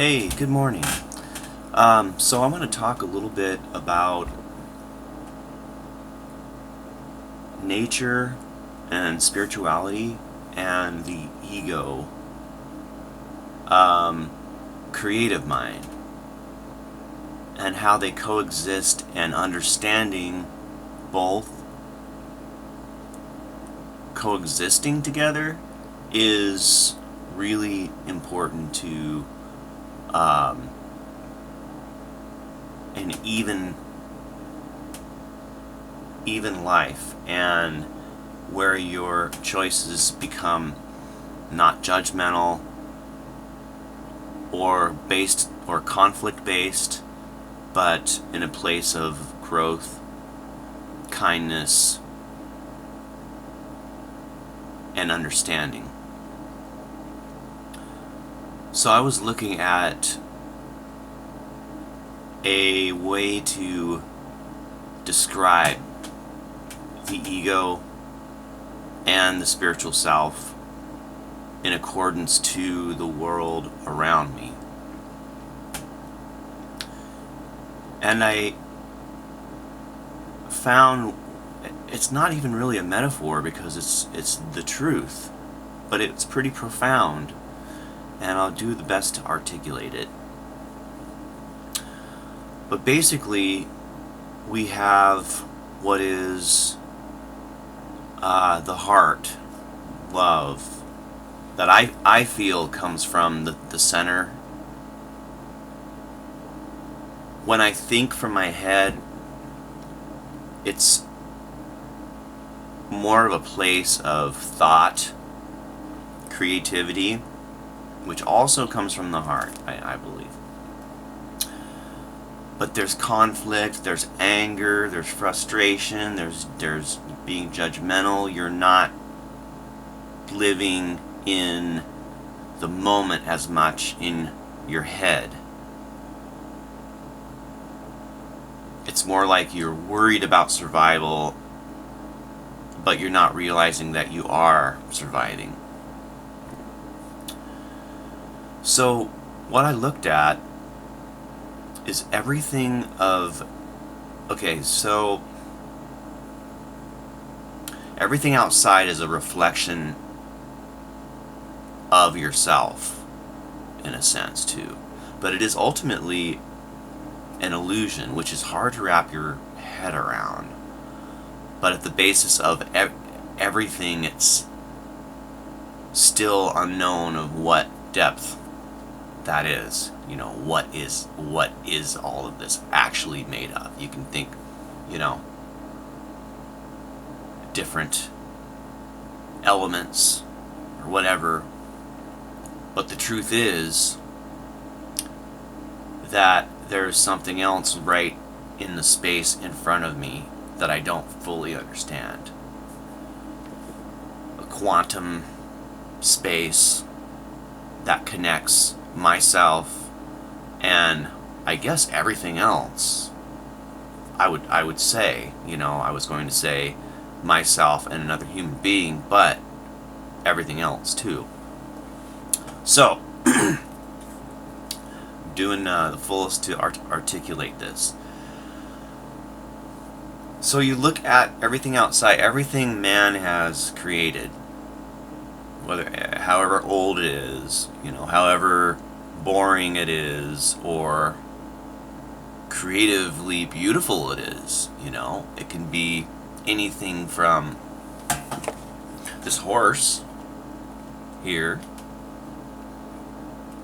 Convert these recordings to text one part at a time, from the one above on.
Hey, good morning. So I'm going to talk a little bit about nature and spirituality and the ego, um, creative mind, and how they coexist, and understanding both coexisting together is really important to um, an even life, and where your choices become not judgmental or based or conflict based, but in a place of growth, kindness, and understanding. So I was looking at a way to describe the ego and the spiritual self in accordance to the world around me. And I found it's not even really a metaphor, because it's the truth, but it's pretty profound, and I'll do the best to articulate it. But basically, we have what is the heart, love, that I feel comes from the center. When I think from my head, it's more of a place of thought, creativity, which also comes from the heart, I believe. But there's conflict, there's anger, there's frustration, there's being judgmental. You're not living in the moment as much in your head. It's more like you're worried about survival, but you're not realizing that you are surviving. So what I looked at is everything of, okay, so everything outside is a reflection of yourself, in a sense, too. But it is ultimately an illusion, which is hard to wrap your head around. But at the basis of everything, it's still unknown of what depth that is. You know, what is all of this actually made of? You can think, different elements or whatever, but the truth is that there's something else right in the space in front of me that I don't fully understand. A quantum space that connects myself and I guess everything else. I would say, I was going to say myself and another human being, but everything else too. So, doing the fullest to articulate this. So you look at everything outside, everything man has created, however old it is, however boring it is, or creatively beautiful it is, it can be anything from this horse here,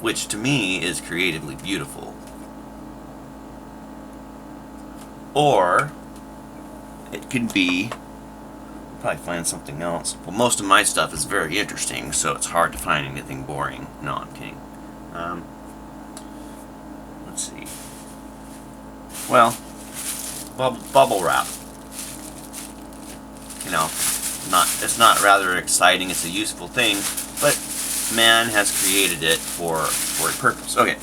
which to me is creatively beautiful, or it could be, probably find something else. Well, most of my stuff is very interesting, so it's hard to find anything boring. No, I'm kidding. Let's see. Well, bubble wrap. It's not rather exciting. It's a useful thing, but man has created it for a purpose. Okay.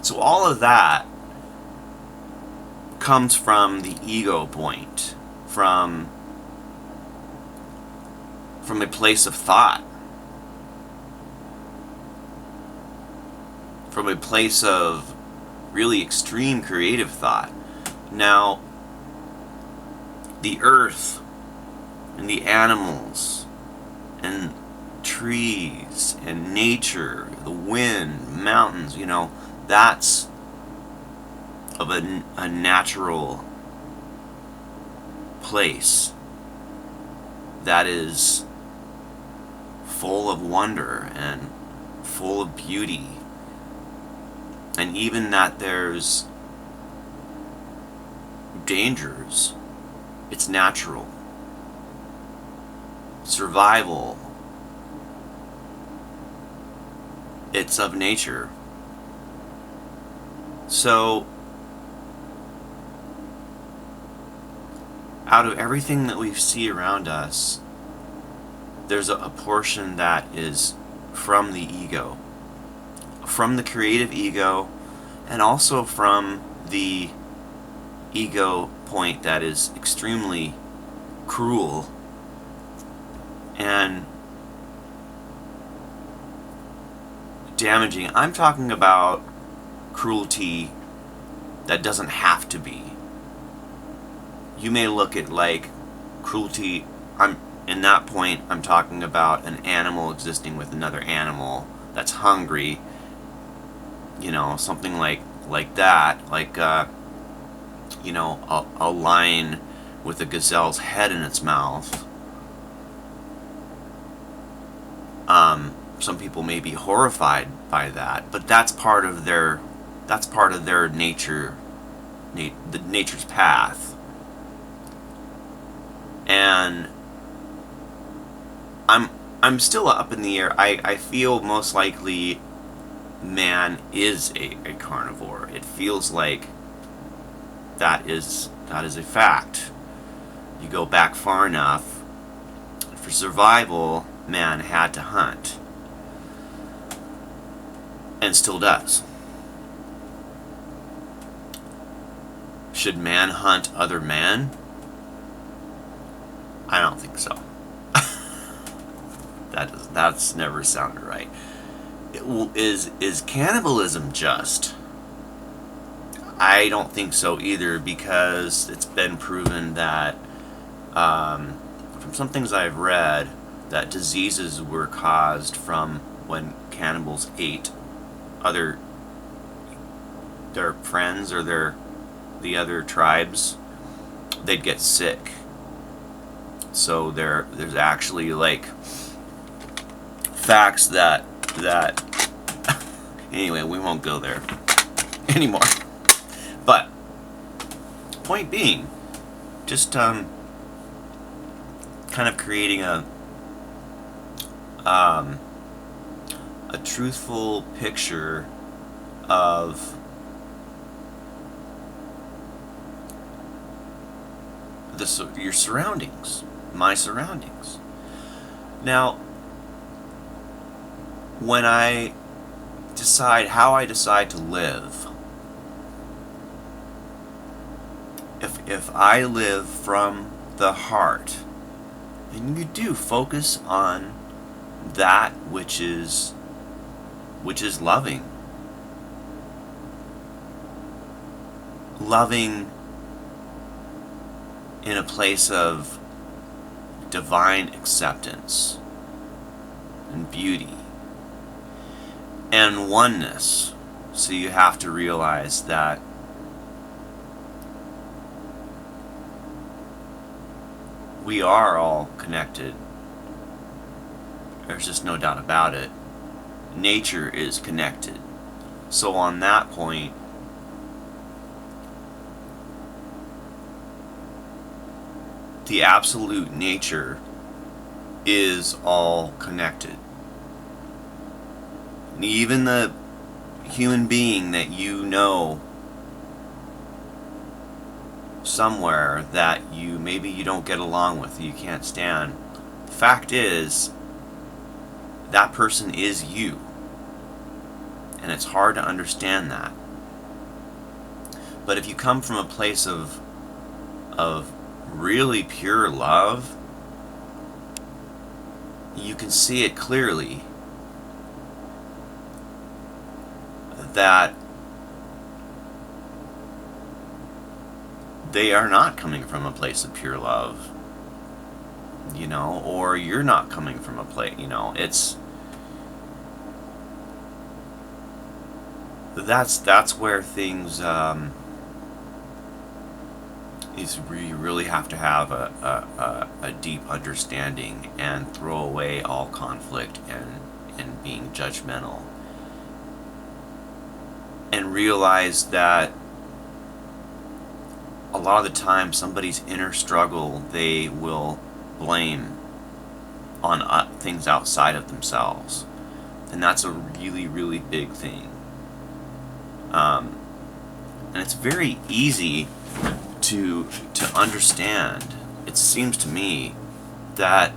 So all of that comes from the ego point, from a place of thought. from a place of really extreme creative thought. Now, the earth and the animals and trees and nature, the wind, mountains, that's of a natural place that is full of wonder and full of beauty. And even that there's dangers, it's natural. Survival, it's of nature. So, out of everything that we see around us, there's a portion that is from the ego, from the creative ego, and also from the ego point that is extremely cruel and damaging. I'm talking about cruelty that doesn't have to be. You may look at like cruelty, in that point I'm talking about an animal existing with another animal that's hungry, something like that, like a lion with a gazelle's head in its mouth. Some people may be horrified by that, but that's part of their nature, the nature's path. And I'm still up in the air. I feel most likely man is a carnivore. It feels like that is a fact. You go back far enough, for survival, man had to hunt. And still does. Should man hunt other man? I don't think so. That's never sounded right. Is cannibalism just? I don't think so either, because it's been proven that from some things I've read, that diseases were caused from when cannibals ate their friends or the other tribes. They'd get sick. So there's actually like facts that anyway, we won't go there anymore. But point being, just kind of creating a truthful picture of your surroundings, my surroundings. Now, when I decide how I decide to live, if I live from the heart, then you do focus on that which is loving. Loving in a place of divine acceptance and beauty and oneness. So you have to realize that we are all connected. There's just no doubt about it. Nature is connected. So on that point, the absolute nature is all connected. And even the human being that you know somewhere that maybe you don't get along with, you can't stand, the fact is that person is you. And it's hard to understand that. But if you come from a place of really pure love, you can see it clearly that they are not coming from a place of pure love, or you're not coming from a place, that's where things is where you really have to have a deep understanding and throw away all conflict and being judgmental, and realize that a lot of the time somebody's inner struggle they will blame on things outside of themselves, and that's a really, really big thing. And it's very easy to understand, it seems to me, that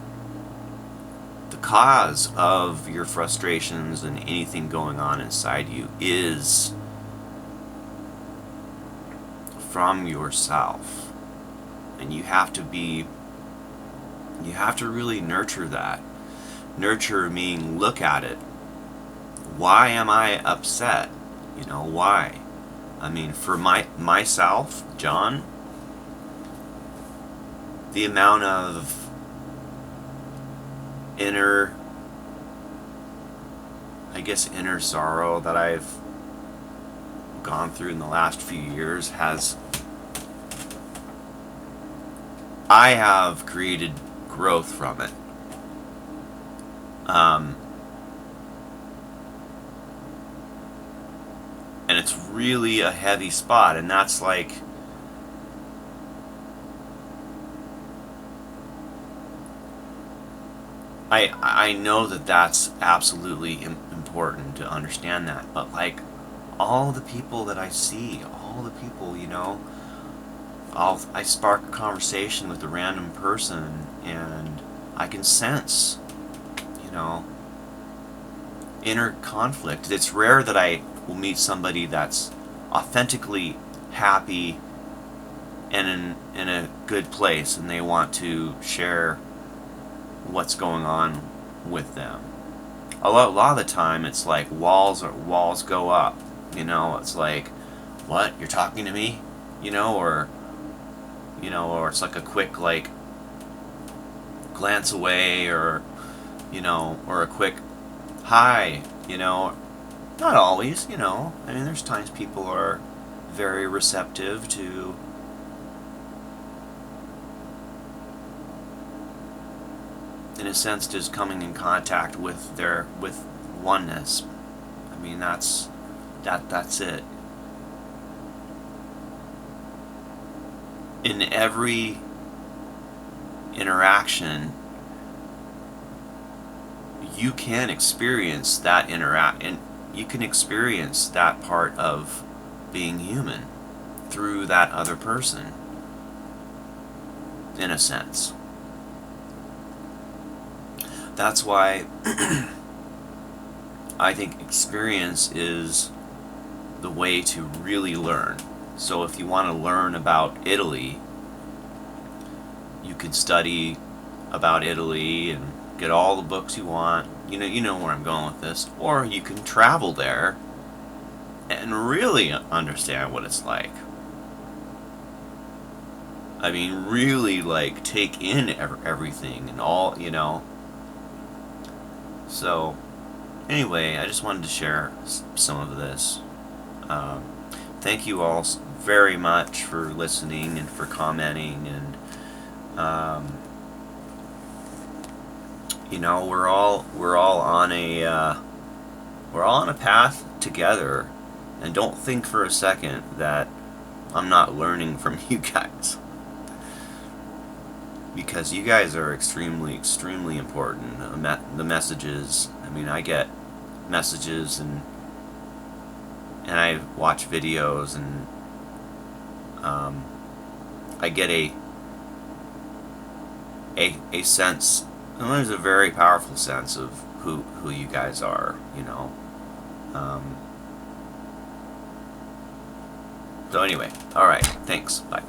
the cause of your frustrations and anything going on inside you is from yourself. And you have to really nurture that. Nurture meaning look at it. Why am I upset? Why? I mean, for myself, John, the amount of inner sorrow that I've gone through in the last few years I have created growth from it. And it's really a heavy spot, and that's like, I know that that's absolutely important to understand that, but like all the people that I see, all the people, I spark a conversation with a random person and I can sense, inner conflict. It's rare that I will meet somebody that's authentically happy and in a good place and they want to share what's going on with them. A lot of the time it's like walls go up. It's like, what, you're talking to me? Or it's like a quick glance away, or or a quick hi. Not always. I mean, there's times people are very receptive to in a sense just coming in contact with oneness. I mean, that's it. In every interaction, you can experience that and you can experience that part of being human through that other person, in a sense. That's why I think experience is the way to really learn. So if you want to learn about Italy, you could study about Italy and get all the books you want. You know where I'm going with this. Or you can travel there and really understand what it's like. I mean, really take in everything and all, So, anyway, I just wanted to share some of this. Thank you all very much for listening and for commenting, and we're all on a path together, and don't think for a second that I'm not learning from you guys, because you guys are extremely, extremely important. The messages, I mean, I get messages and I watch videos, and I get a sense, and there's a very powerful sense of who you guys are, So anyway, alright, thanks, bye.